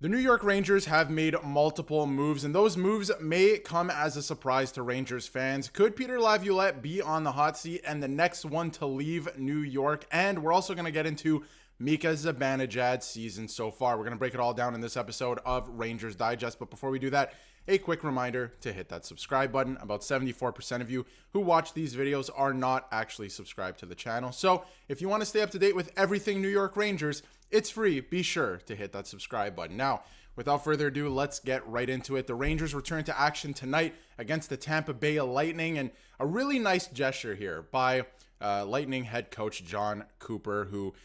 The New York Rangers have made multiple moves, and those moves may come as a surprise to Rangers fans. Could Peter Laviolette be on the hot seat and the next one to leave New York? And we're also going to get into Mika Zibanejad's season so far. We're going to break it all down in this episode of Rangers Digest. But before we do that, a quick reminder to hit that subscribe button. About 74% of you who watch these videos are not actually subscribed to the channel. So if you want to stay up to date with everything New York Rangers, it's free. Be sure to hit that subscribe button. Now, without further ado, let's get right into it. The Rangers return to action tonight against the Tampa Bay Lightning, and a really nice gesture here by Lightning head coach Jon Cooper, who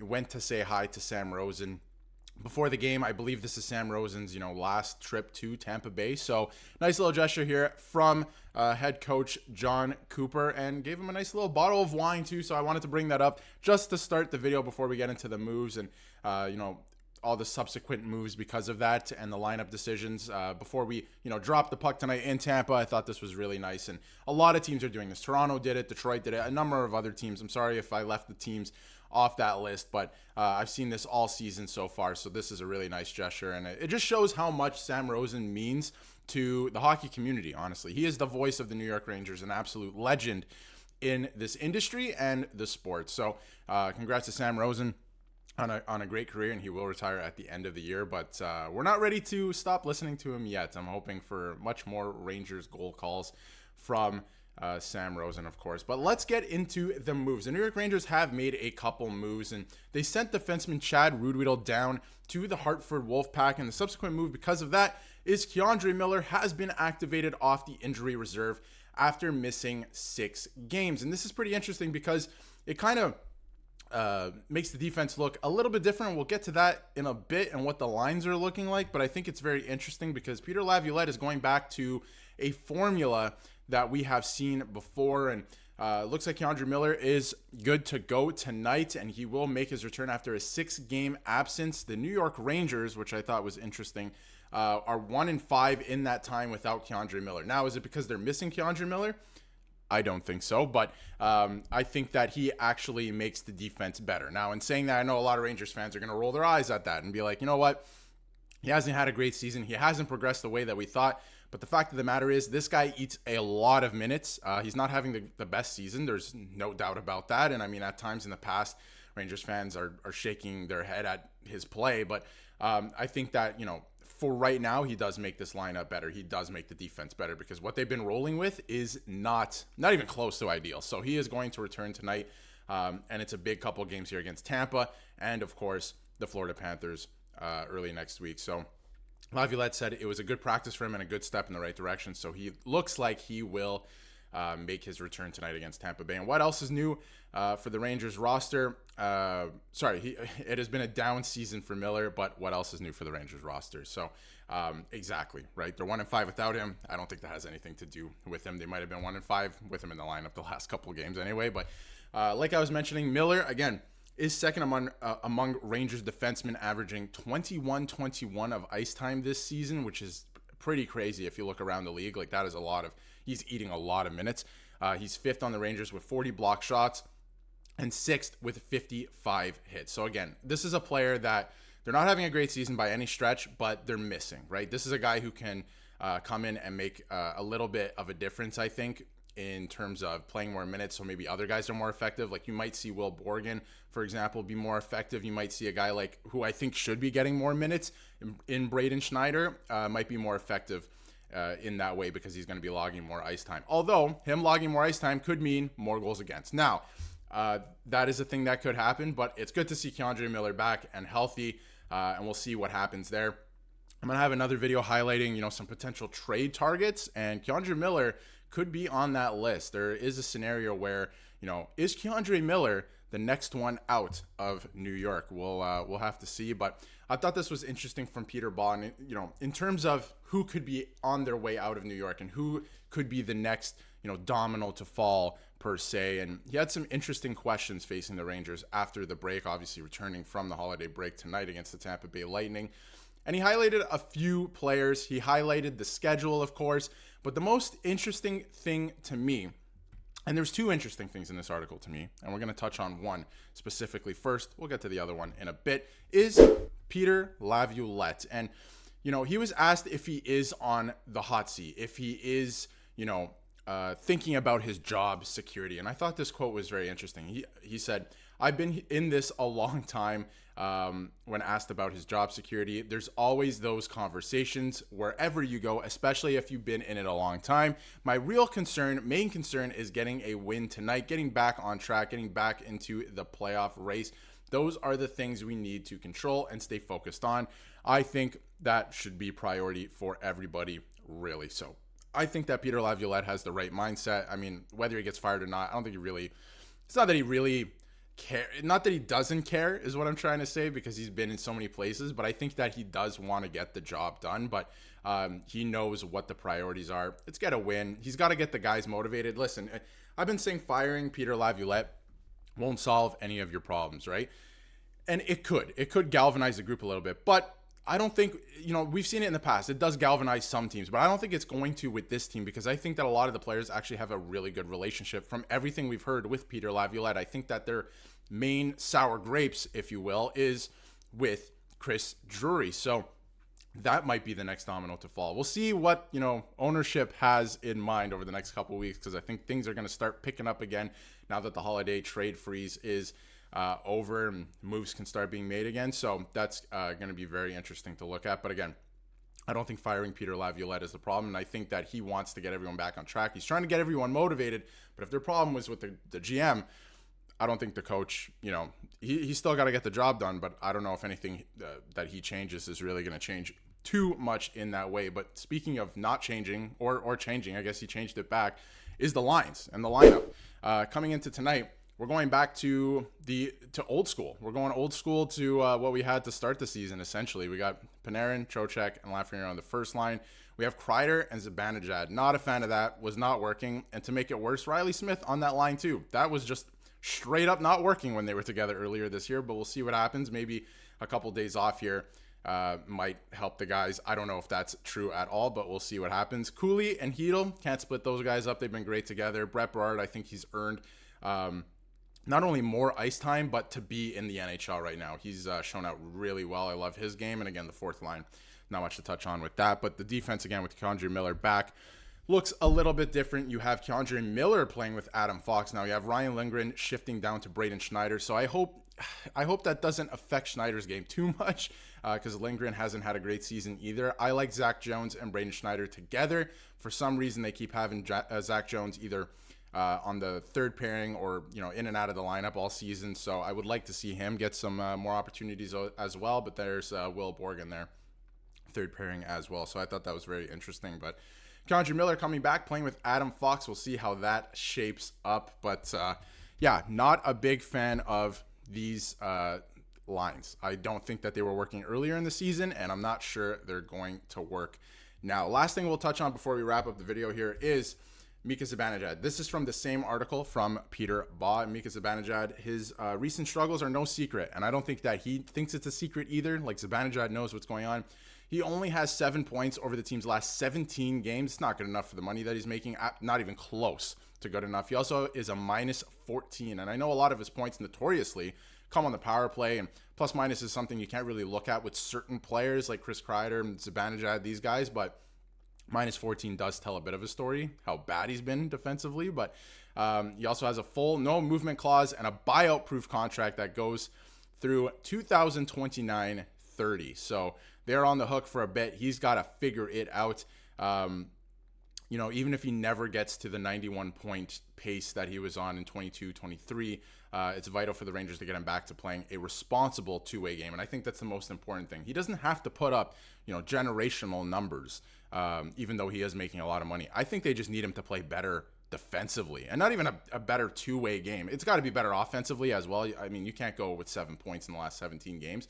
went to say hi to Sam Rosen before the game. I believe this is Sam Rosen's, last trip to Tampa Bay. So nice little gesture here from head coach Jon Cooper, and gave him a nice little bottle of wine too. So I wanted to bring that up just to start the video before we get into the moves and, all the subsequent moves because of that and the lineup decisions. Before we, drop the puck tonight in Tampa, I thought this was really nice. And a lot of teams are doing this. Toronto did it. Detroit did it. A number of other teams. I'm sorry if I left the teams off that list, but I've seen this all season so far. So this is a really nice gesture. And it just shows how much Sam Rosen means to the hockey community, honestly. He is the voice of the New York Rangers, an absolute legend in this industry and the sport. So congrats to Sam Rosen on a great career, and he will retire at the end of the year, but we're not ready to stop listening to him yet. I'm hoping for much more Rangers goal calls from Sam Rosen, of course. But let's get into the moves. The New York Rangers have made a couple moves, and they sent defenseman Chad Ruhwedel down to the Hartford Wolfpack, and the subsequent move because of that is Kadri Miller has been activated off the injury reserve after missing 6 games. And this is pretty interesting because it kind of makes the defense look a little bit different. We'll get to that in a bit and what the lines are looking like, but I think it's very interesting because Peter Laviolette is going back to a formula that we have seen before, and looks like Kadri Miller is good to go tonight, and he will make his return after a 6-game absence. The New York Rangers, which I thought was interesting, are 1-5 in that time without Kadri Miller. Now, is it because they're missing Kadri Miller? I don't think so, but I think that he actually makes the defense better. Now, in saying that, I know a lot of Rangers fans are going to roll their eyes at that and be like, you know what? He hasn't had a great season. He hasn't progressed the way that we thought. But the fact of the matter is, this guy eats a lot of minutes. He's not having the best season. There's no doubt about that. And I mean, at times in the past, Rangers fans are shaking their head at his play. But I think that, for right now, he does make this lineup better. He does make the defense better because what they've been rolling with is not even close to ideal. So he is going to return tonight, and it's a big couple games here against Tampa and, of course, the Florida Panthers early next week. So Laviolette said it was a good practice for him and a good step in the right direction. So he looks like he will make his return tonight against Tampa Bay. And what else is new for the Rangers roster? It has been a down season for Miller, but what else is new for the Rangers roster? So exactly, right? They're 1-5 without him. I don't think that has anything to do with him. They might have been 1-5 with him in the lineup the last couple of games anyway. But like I was mentioning, Miller, again, is second among Rangers defensemen, averaging 21-21 of ice time this season, which is pretty crazy if you look around the league. Like, that is he's eating a lot of minutes. He's 5th on the Rangers with 40 block shots and 6th with 55 hits. So again, this is a player that they're not having a great season by any stretch, but they're missing, right? This is a guy who can come in and make a little bit of a difference, I think, in terms of playing more minutes. So maybe other guys are more effective. Like, you might see Will Borgen, for example, be more effective. You might see a guy like who I think should be getting more minutes in Braden Schneider might be more effective in that way because he's going to be logging more ice time. Although him logging more ice time could mean more goals against. Now, that is a thing that could happen, but it's good to see Kadri Miller back and healthy, and we'll see what happens there. I'm going to have another video highlighting, some potential trade targets, and Kadri Miller could be on that list. There is a scenario where, is Kadri Miller the next one out of New York? We'll have to see, but I thought this was interesting from Peter Baugh, in terms of who could be on their way out of New York and who could be the next, domino to fall per se. And he had some interesting questions facing the Rangers after the break, obviously returning from the holiday break tonight against the Tampa Bay Lightning. And he highlighted a few players. He highlighted the schedule, of course, but the most interesting thing to me And there's two interesting things in this article to me, and we're going to touch on one specifically first. We'll get to the other one in a bit, is Peter Laviolette. And, he was asked if he is on the hot seat, if he is, thinking about his job security. And I thought this quote was very interesting. He said, "I've been in this a long time." When asked about his job security, there's always those conversations wherever you go, especially if you've been in it a long time. My main concern is getting a win tonight, getting back on track, getting back into the playoff race. Those are the things we need to control and stay focused on. I think that should be priority for everybody, really. So I think that Peter Laviolette has the right mindset. I mean, whether he gets fired or not, I don't think it's not that he really care, not that he doesn't care is what I'm trying to say, because he's been in so many places, but I think that he does want to get the job done. But he knows what the priorities are. It's get a win. He's got to get the guys motivated. Listen, I've been saying firing Peter Laviolette won't solve any of your problems, right? And it could galvanize the group a little bit, but I don't think, we've seen it in the past. It does galvanize some teams, but I don't think it's going to with this team, because I think that a lot of the players actually have a really good relationship from everything we've heard with Peter Laviolette. I think that their main sour grapes, if you will, is with Chris Drury. So that might be the next domino to fall. We'll see what, ownership has in mind over the next couple of weeks, because I think things are going to start picking up again now that the holiday trade freeze is over and moves can start being made again. So that's going to be very interesting to look at. But again, I don't think firing Peter Laviolette is the problem. And I think that he wants to get everyone back on track. He's trying to get everyone motivated. But if their problem was with the GM, I don't think the coach, he's still got to get the job done. But I don't know if anything that he changes is really going to change too much in that way. But speaking of not changing or changing, I guess he changed it back, is the lines and the lineup. Coming into tonight, we're going back to old school. We're going old school to what we had to start the season, essentially. We got Panarin, Trocheck, and Lafreniere on the first line. We have Kreider and Zibanejad. Not a fan of that. Was not working. And to make it worse, Riley Smith on that line too. That was just straight up not working when they were together earlier this year, but we'll see what happens. Maybe a couple days off here might help the guys. I don't know if that's true at all, but we'll see what happens. Cooley and Hedl, can't split those guys up. They've been great together. Brett Berard, I think he's earned not only more ice time, but to be in the NHL right now. He's shown out really well. I love his game. And again, the fourth line, not much to touch on with that. But the defense, again, with Kadri Miller back, looks a little bit different. You have Kadri Miller playing with Adam Fox. Now you have Ryan Lindgren shifting down to Braden Schneider. So I hope that doesn't affect Schneider's game too much, because Lindgren hasn't had a great season either. I like Zach Jones and Braden Schneider together. For some reason, they keep having Zach Jones either on the third pairing or, in and out of the lineup all season. So I would like to see him get some more opportunities as well. But there's Will Borgen there, third pairing as well. So I thought that was very interesting. But Kadri Miller coming back, playing with Adam Fox. We'll see how that shapes up. But yeah, not a big fan of these lines. I don't think that they were working earlier in the season, and I'm not sure they're going to work now. Last thing we'll touch on before we wrap up the video here is Mika Zibanejad. This is from the same article from Peter Baugh. Mika Zibanejad, his recent struggles are no secret, and I don't think that he thinks it's a secret either. Like, Zibanejad knows what's going on. He only has 7 points over the team's last 17 games. It's not good enough for the money that he's making, not even close to good enough. He also is a minus 14, and I know a lot of his points notoriously come on the power play, and plus minus is something you can't really look at with certain players like Chris Kreider and Zibanejad, these guys, but minus 14 does tell a bit of a story, how bad he's been defensively. But he also has a full no movement clause and a buyout-proof contract that goes through 2029-30. So they're on the hook for a bit. He's got to figure it out. Even if he never gets to the 91-point pace that he was on in 22-23, it's vital for the Rangers to get him back to playing a responsible two-way game. And I think that's the most important thing. He doesn't have to put up, generational numbers, even though he is making a lot of money. I think they just need him to play better defensively, and not even a better two-way game. It's got to be better offensively as well. I mean, you can't go with 7 points in the last 17 games.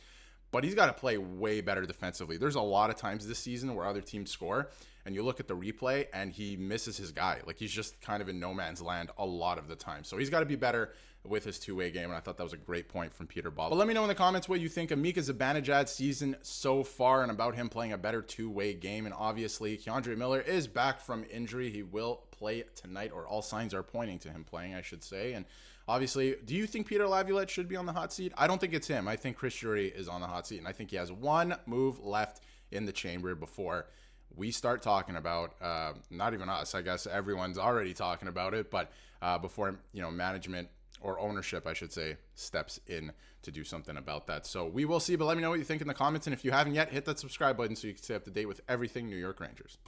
but he's got to play way better defensively. There's a lot of times this season where other teams score, and you look at the replay, and he misses his guy. Like, he's just kind of in no man's land a lot of the time. So he's got to be better with his two-way game, and I thought that was a great point from Peter Bob. But let me know in the comments what you think of Mika Zibanejad's season so far and about him playing a better two-way game. And obviously, Kadri Miller is back from injury. He will play tonight, or all signs are pointing to him playing, I should say. And obviously, do you think Peter Laviolette should be on the hot seat? I don't think it's him. I think Chris Drury is on the hot seat, and I think he has one move left in the chamber before we start talking about, not even us, I guess everyone's already talking about it, but before, management or ownership, I should say, steps in to do something about that. So we will see, but let me know what you think in the comments, and if you haven't yet, hit that subscribe button so you can stay up to date with everything New York Rangers.